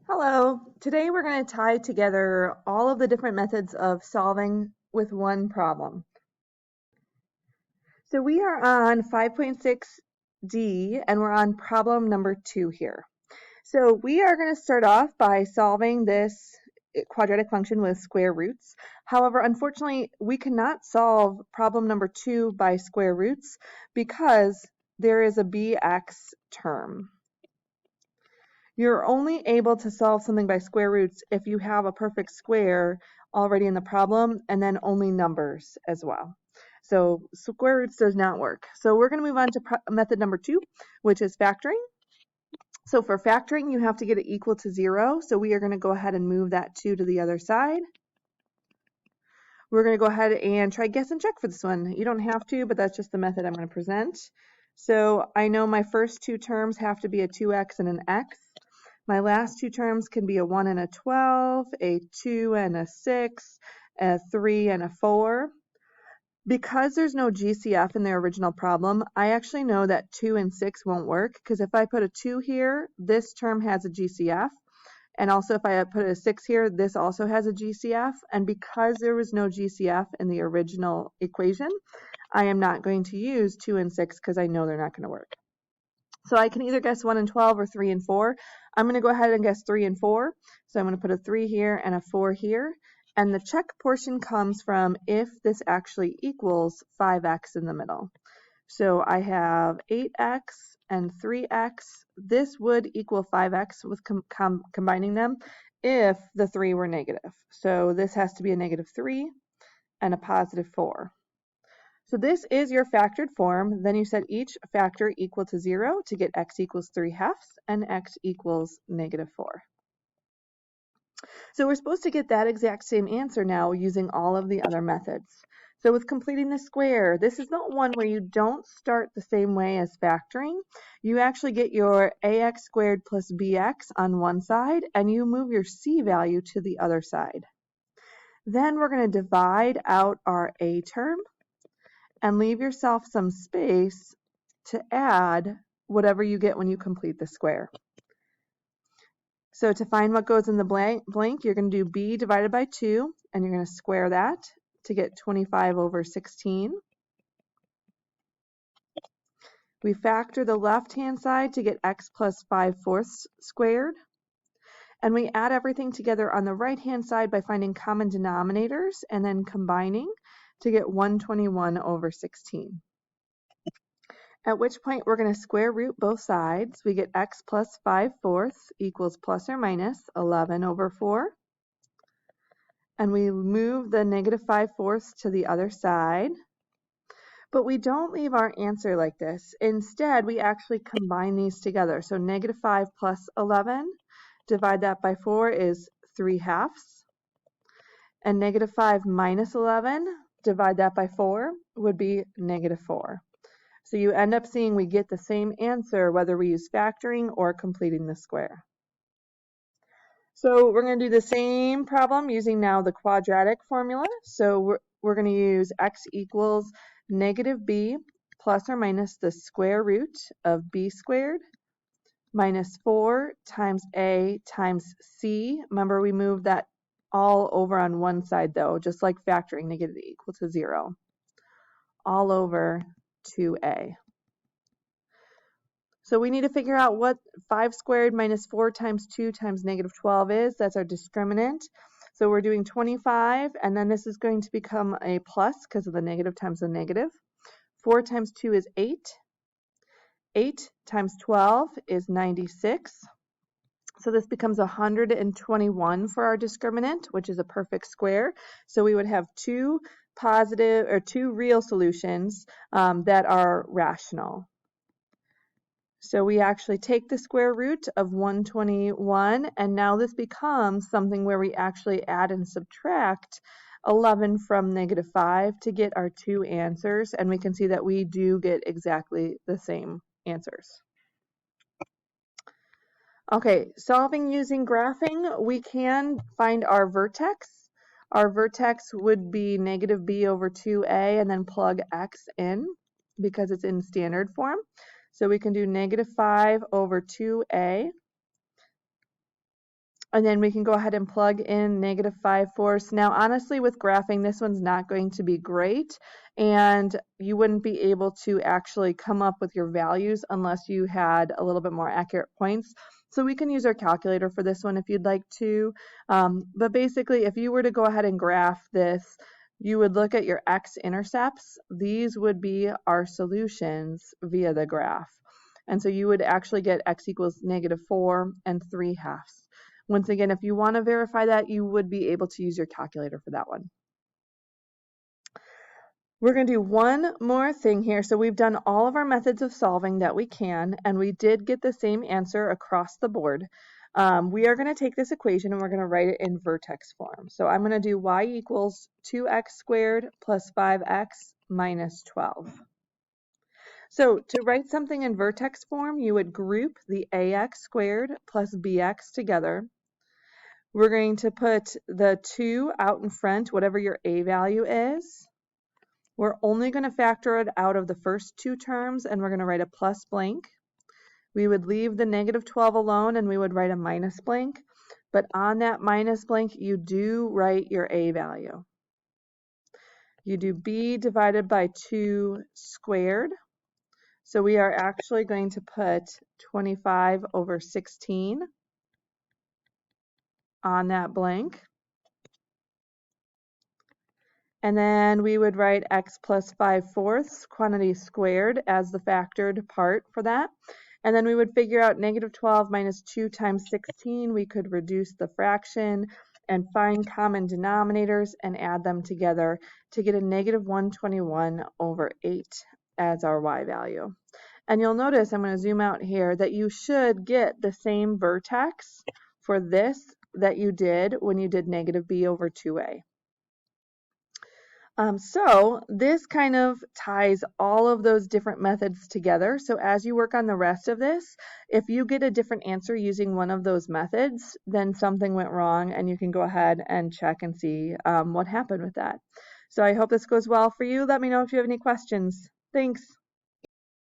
Hello, today we're going to tie together all of the different methods of solving with one problem. So we are on 5.6D and we're on problem number 2 here. So we are going to start off by solving this quadratic function with square roots. However, unfortunately, we cannot solve problem number 2 by square roots because there is a bx term. You're only able to solve something by square roots if you have a perfect square already in the problem and then only numbers as well. So square roots does not work. So we're going to move on to method number 2, which is factoring. So for factoring, you have to get it equal to 0. So we are going to go ahead and move that 2 to the other side. We're going to go ahead and try guess and check for this one. You don't have to, but that's just the method I'm going to present. So I know my first two terms have to be a 2x and an x. My last two terms can be a 1 and a 12, a 2 and a 6, a 3 and a 4. Because there's no GCF in the original problem, I actually know that 2 and 6 won't work, because if I put a 2 here, this term has a GCF. And also if I put a 6 here, this also has a GCF. And because there was no GCF in the original equation, I am not going to use 2 and 6 because I know they're not going to work. So I can either guess 1 and 12 or 3 and 4. I'm going to go ahead and guess 3 and 4. So I'm going to put a 3 here and a 4 here. And the check portion comes from if this actually equals 5x in the middle. So I have 8x and 3x. This would equal 5x with combining them if the 3 were negative. So this has to be a negative 3 and a positive 4. So this is your factored form. Then you set each factor equal to 0 to get x equals 3/2 and x equals negative 4. So we're supposed to get that exact same answer now using all of the other methods. So with completing the square, this is not one where you don't start the same way as factoring. You actually get your ax squared plus bx on one side and you move your c value to the other side. Then we're going to divide out our a term and leave yourself some space to add whatever you get when you complete the square. So to find what goes in the blank, you're going to do b divided by 2, and you're going to square that to get 25 over 16. We factor the left-hand side to get x plus 5/4 squared. And we add everything together on the right-hand side by finding common denominators and then combining to get 121 over 16. At which point we're going to square root both sides. We get x plus 5/4 equals plus or minus 11 over 4. And we move the negative 5/4 to the other side. But we don't leave our answer like this. Instead, we actually combine these together. So negative 5 plus 11, divide that by 4 is 3/2. And negative 5 minus 11, divide that by 4 would be negative 4. So you end up seeing we get the same answer whether we use factoring or completing the square. So we're going to do the same problem using now the quadratic formula. So we're going to use x equals negative b plus or minus the square root of b squared minus 4 times a times c. Remember, we moved that all over on one side though, just like factoring to get it equal to 0. All over 2a. So we need to figure out what 5 squared minus 4 times 2 times negative 12 is. That's our discriminant. So we're doing 25, and then this is going to become a plus because of the negative times the negative. 4 times 2 is 8. 8 times 12 is 96. So this becomes 121 for our discriminant, which is a perfect square. So we would have two real solutions that are rational. So we actually take the square root of 121, and now this becomes something where we actually add and subtract 11 from negative 5 to get our two answers, and we can see that we do get exactly the same answers. Okay, solving using graphing, we can find our vertex. Our vertex would be negative b over 2a and then plug x in because it's in standard form. So we can do negative 5 over 2a And then we can go ahead and plug in -5/4. Now, honestly, with graphing, this one's not going to be great, and you wouldn't be able to actually come up with your values unless you had a little bit more accurate points. So we can use our calculator for this one if you'd like to. But basically, if you were to go ahead and graph this, you would look at your x-intercepts. These would be our solutions via the graph. And so you would actually get x equals -4 and 3/2. Once again, if you want to verify that, you would be able to use your calculator for that one. We're going to do one more thing here. So we've done all of our methods of solving that we can, and we did get the same answer across the board. We are going to take this equation and we're going to write it in vertex form. So I'm going to do y equals 2x squared plus 5x minus 12. So to write something in vertex form, you would group the ax squared plus bx together. We're going to put the 2 out in front, whatever your a value is. We're only going to factor it out of the first 2 terms, and we're going to write a plus blank. We would leave the -12 alone, and we would write a minus blank. But on that minus blank, you do write your a value. You do b divided by 2 squared. So we are actually going to put 25/16 on that blank. And then we would write x plus 5/4 quantity squared as the factored part for that. And then we would figure out -12 minus 2 times 16. We could reduce the fraction and find common denominators and add them together to get a -121/8 as our y value. And you'll notice, I'm going to zoom out here, that you should get the same vertex for this that you did when you did -b/2a. So this kind of ties all of those different methods together. So as you work on the rest of this, if you get a different answer using one of those methods, then something went wrong and you can go ahead and check and see what happened with that. So I hope this goes well for you. Let me know if you have any questions. Thanks.